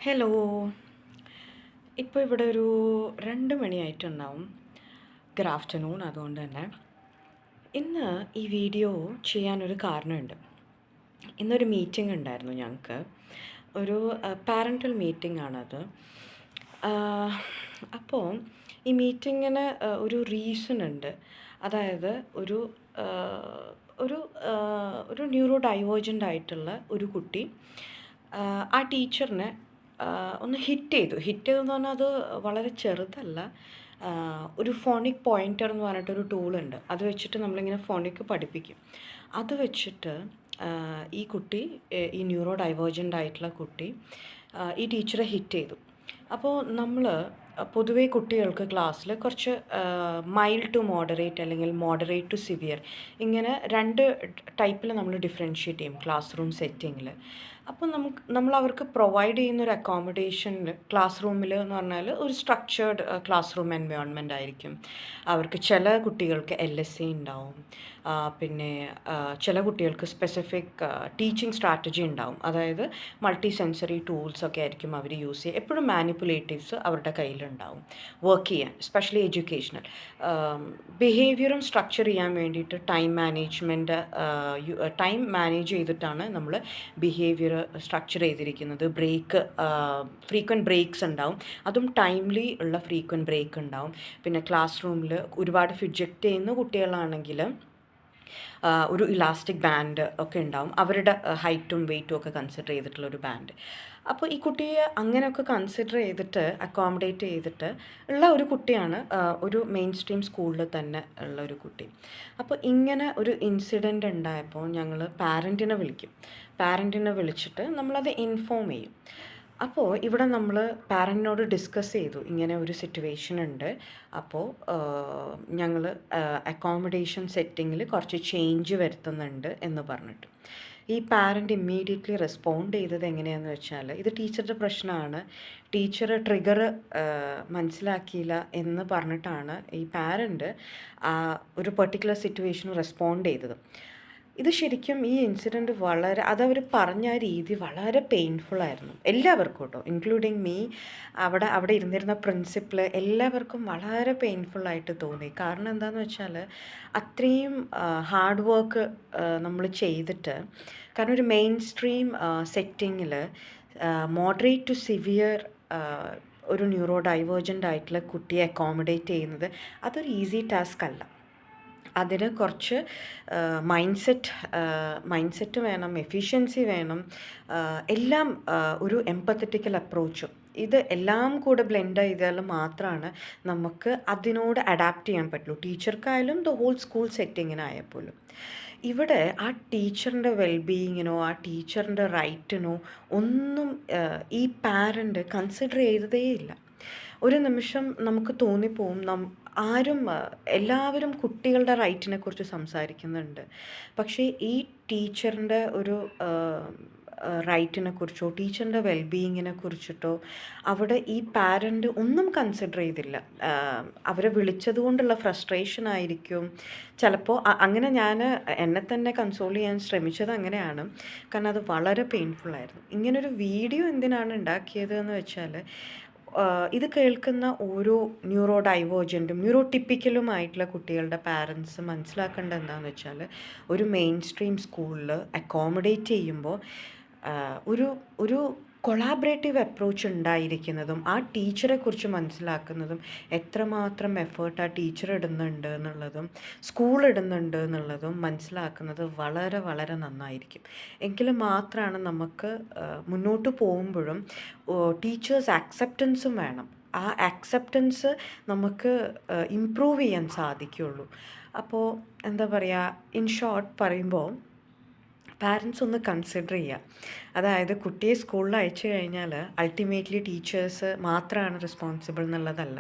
Hello. ഇപ്പോൾ ഇവിടെ ഒരു 2 മണിയായിട്ടുണ്ടാവും. Good afternoon. അതുകൊണ്ട് തന്നെ ഇന്ന് ഈ വീഡിയോ ചെയ്യാനൊരു കാരണമുണ്ട്. ഇന്നൊരു മീറ്റിംഗ് ഉണ്ടായിരുന്നു ഞങ്ങൾക്ക്. ഒരു പാരൻ്റൽ മീറ്റിംഗ് ആണത്. അപ്പോൾ ഈ മീറ്റിങ്ങിന് ഒരു റീസൺ ഉണ്ട്. അതായത് ഒരു ഒരു ഒരു ന്യൂറോ ഡൈവേർജൻ്റ് ആയിട്ടുള്ള ഒരു കുട്ടി ആ ടീച്ചറിനെ ഒന്ന് ഹിറ്റ് ചെയ്തെന്ന് പറഞ്ഞാൽ അത് വളരെ ചെറുതല്ല. ഒരു ഫോണിക് പോയിൻ്റർ എന്ന് പറഞ്ഞിട്ടൊരു ടൂളുണ്ട്. അത് വെച്ചിട്ട് നമ്മളിങ്ങനെ ഫോണിക്ക് പഠിപ്പിക്കും. അത് വെച്ചിട്ട് ഈ കുട്ടി, ഈ ന്യൂറോ ഡൈവേർജൻ്റ് ആയിട്ടുള്ള കുട്ടി ഈ ടീച്ചറെ ഹിറ്റ് ചെയ്തു. അപ്പോൾ നമ്മൾ പൊതുവേ കുട്ടികൾക്ക് ക്ലാസ്സിൽ കുറച്ച് മൈൽഡ് ടു മോഡറേറ്റ് അല്ലെങ്കിൽ മോഡറേറ്റ് ടു സിവിയർ ഇങ്ങനെ 2 ടൈപ്പിൽ നമ്മൾ ഡിഫറൻഷ്യേറ്റ് ചെയ്യും ക്ലാസ് റൂം സെറ്റിങ്ങിൽ. അപ്പോൾ നമ്മൾ അവർക്ക് പ്രൊവൈഡ് ചെയ്യുന്ന ഒരു അക്കോമഡേഷനിൽ ക്ലാസ് റൂമിൽ എന്ന് പറഞ്ഞാൽ ഒരു സ്ട്രക്ചേർഡ് ക്ലാസ് റൂം എൻവയോൺമെൻ്റ് ആയിരിക്കും. അവർക്ക് ചില കുട്ടികൾക്ക് LSA ഉണ്ടാവും, പിന്നെ ചില കുട്ടികൾക്ക് സ്പെസിഫിക് ടീച്ചിങ് സ്ട്രാറ്റജി ഉണ്ടാവും. അതായത് മൾട്ടി സെൻസറി ടൂൾസൊക്കെ ആയിരിക്കും അവർ യൂസ് ചെയ്യുക. എപ്പോഴും മാനിപ്പുലേറ്റീവ്സ് അവരുടെ കയ്യിലുണ്ടാവും വർക്ക് ചെയ്യാൻ, സ്പെഷ്യലി എഡ്യൂക്കേഷണൽ. ബിഹേവിയറും സ്ട്രക്ചർ ചെയ്യാൻ വേണ്ടിയിട്ട് ടൈം മാനേജ് ചെയ്തിട്ടാണ് നമ്മൾ ബിഹേവിയർ സ്ട്രക്ചർ ചെയ്തിരിക്കുന്നത്. ഫ്രീക്വൻറ്റ് ബ്രേക്സ് ഉണ്ടാവും, അതും ടൈംലി ഉള്ള ഫ്രീക്വൻറ്റ് ബ്രേക്ക് ഉണ്ടാവും. പിന്നെ ക്ലാസ് റൂമിൽ ഒരുപാട് ഫിഡ്ജറ്റ് ചെയ്യുന്ന കുട്ടികളാണെങ്കിൽ ഒരു ഇലാസ്റ്റിക് ബാൻഡ് ഒക്കെ ഉണ്ടാവും, അവരുടെ ഹൈറ്റും വെയ്റ്റും ഒക്കെ കൺസിഡർ ചെയ്തിട്ടുള്ള ഒരു ബാൻഡ്. അപ്പോൾ ഈ കുട്ടിയെ അങ്ങനെയൊക്കെ കൺസിഡർ ചെയ്തിട്ട് അക്കോമഡേറ്റ് ചെയ്തിട്ട് ഉള്ള ഒരു കുട്ടിയാണ് ഒരു മെയിൻ സ്ട്രീം സ്കൂളിൽ തന്നെ ഉള്ള ഒരു കുട്ടി. അപ്പോൾ ഇങ്ങനെ ഒരു ഇൻസിഡൻ്റ് ഉണ്ടായപ്പോൾ ഞങ്ങൾ പാരൻറ്റിനെ വിളിച്ചിട്ട് നമ്മളത് ഇൻഫോം ചെയ്യും. അപ്പോൾ ഇവിടെ നമ്മൾ പാരൻറ്റിനോട് ഡിസ്കസ് ചെയ്തു, ഇങ്ങനെ ഒരു സിറ്റുവേഷൻ ഉണ്ട്. അപ്പോൾ ഞങ്ങൾ അക്കോമഡേഷൻ സെറ്റിങ്ങിൽ കുറച്ച് ചേഞ്ച് വരുത്തുന്നുണ്ട് എന്ന് പറഞ്ഞിട്ട് ഈ പാരൻറ്റ് ഇമ്മീഡിയറ്റ്ലി റെസ്പോണ്ട് ചെയ്തത് എങ്ങനെയാണെന്ന് വെച്ചാൽ, ഇത് ടീച്ചറുടെ പ്രശ്നമാണ്, ടീച്ചർ ട്രിഗർ മനസ്സിലാക്കിയില്ല എന്ന് പറഞ്ഞിട്ടാണ് ഈ പാരൻറ്റ് ഒരു പെർട്ടിക്കുലർ സിറ്റുവേഷൻ റെസ്പോണ്ട് ചെയ്തത്. ഇത് ശരിക്കും ഈ ഇൻസിഡൻറ്റ് അതവർ പറഞ്ഞ ആ രീതി വളരെ പെയിൻഫുള്ളായിരുന്നു എല്ലാവർക്കും കേട്ടോ, ഇൻക്ലൂഡിങ് മീ. അവിടെ ഇരുന്നിരുന്ന പ്രിൻസിപ്പൽ എല്ലാവർക്കും വളരെ പെയിൻഫുള്ളായിട്ട് തോന്നി. കാരണം എന്താണെന്ന് വെച്ചാൽ അത്രയും ഹാർഡ് വർക്ക് നമ്മൾ ചെയ്തിട്ട്, കാരണം ഒരു മെയിൻ സ്ട്രീം സെറ്റിങ്ങിൽ മോഡറേറ്റ് ടു സിവിയർ ഒരു ന്യൂറോ ഡൈവേർജൻ്റ് ആയിട്ടുള്ള കുട്ടിയെ അക്കോമഡേറ്റ് ചെയ്യുന്നത് അതൊരു ഈസി ടാസ്ക് അല്ല. അതിന് കുറച്ച് മൈൻഡ് സെറ്റ് വേണം, എഫിഷ്യൻസി വേണം, എല്ലാം ഒരു എംപത്തറ്റിക്കൽ അപ്രോച്ചും. ഇത് എല്ലാം കൂടെ ബ്ലെൻഡ് ചെയ്താൽ മാത്രമാണ് നമുക്ക് അതിനോട് അഡാപ്റ്റ് ചെയ്യാൻ പറ്റുള്ളൂ, ടീച്ചർക്കായാലും ദ ഹോൾ സ്കൂൾ സെറ്റിങ്ങിനായപ്പോലും. ഇവിടെ ആ ടീച്ചറിൻ്റെ വെൽബീയിങ്ങിനോ ആ ടീച്ചറിൻ്റെ റൈറ്റിനോ ഒന്നും ഈ പാരൻ്റ് കൺസിഡർ ചെയ്തതേയില്ല. ഒരു നിമിഷം നമുക്ക് തോന്നിപ്പോവും, എല്ലാവരും കുട്ടികളുടെ റൈറ്റിനെ കുറിച്ച് സംസാരിക്കുന്നുണ്ട്, പക്ഷേ ഈ ടീച്ചറിൻ്റെ ഒരു റൈറ്റിനെ കുറിച്ചോ ടീച്ചറിൻ്റെ വെൽബീയിങ്ങിനെ കുറിച്ചിട്ടോ അവിടെ ഈ പാരൻ്റ് ഒന്നും കൺസിഡർ ചെയ്തില്ല. അവരെ വിളിച്ചത് കൊണ്ടുള്ള ഫ്രസ്ട്രേഷൻ ആയിരിക്കും ചിലപ്പോൾ. അങ്ങനെ ഞാൻ എന്നെ തന്നെ കൺസോൾ ചെയ്യാൻ ശ്രമിച്ചത് അങ്ങനെയാണ്, കാരണം അത് വളരെ പെയിൻഫുള്ളായിരുന്നു. ഇങ്ങനൊരു വീഡിയോ എന്തിനാണ് ഉണ്ടാക്കിയത് എന്ന് വെച്ചാൽ, ഇത് കേൾക്കുന്ന ഓരോ ന്യൂറോ ഡൈവേർജൻറ്റും ന്യൂറോ ടിപ്പിക്കലുമായിട്ടുള്ള കുട്ടികളുടെ പാരൻസ് മനസ്സിലാക്കേണ്ടത് എന്താണെന്ന് വെച്ചാൽ, ഒരു മെയിൻ സ്ട്രീം സ്കൂളിൽ അക്കോമഡേറ്റ് ചെയ്യുമ്പോൾ ഒരു കൊളാബറേറ്റീവ് അപ്രോച്ച് ഉണ്ടായിരിക്കുന്നതും ആ ടീച്ചറെക്കുറിച്ച് മനസ്സിലാക്കുന്നതും എത്രമാത്രം എഫേർട്ട് ആ ടീച്ചർ ഇടുന്നുണ്ട് എന്നുള്ളതും സ്കൂൾ ഇടുന്നുണ്ട് എന്നുള്ളതും മനസ്സിലാക്കുന്നത് വളരെ വളരെ നന്നായിരിക്കും. എങ്കിൽ മാത്രമാണ് നമുക്ക് മുന്നോട്ട് പോകുമ്പോഴും ടീച്ചേഴ്സ് ആക്സെപ്റ്റൻസും വേണം. ആ ആക്സെപ്റ്റൻസ് നമുക്ക് ഇമ്പ്രൂവ് ചെയ്യാൻ സാധിക്കുകയുള്ളൂ. അപ്പോൾ എന്താ പറയുക, ഇൻ ഷോർട്ട് പറയുമ്പോൾ പാരൻസ് ഒന്ന് കൺസിഡർ ചെയ്യുക. അതായത് കുട്ടിയെ സ്കൂളിൽ അയച്ചു കഴിഞ്ഞാൽ അൾട്ടിമേറ്റ്ലി ടീച്ചേഴ്സ് മാത്രമാണ് റെസ്പോൺസിബിൾ എന്നുള്ളതല്ല.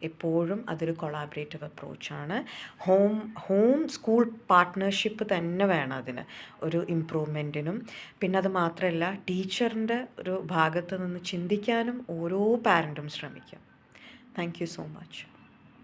എപ്പോഴും അതൊരു കൊളാബറേറ്റീവ് അപ്രോച്ചാണ്. ഹോം സ്കൂൾ പാർട്ട്ണർഷിപ്പ് തന്നെ വേണം അതിന് ഒരു ഇമ്പ്രൂവ്മെൻറ്റിനും. പിന്നെ അത് മാത്രമല്ല, ടീച്ചറിൻ്റെ ഒരു ഭാഗത്ത് നിന്ന് ചിന്തിക്കാനും ഓരോ പാരൻറ്റും ശ്രമിക്കുക. Thank you so much.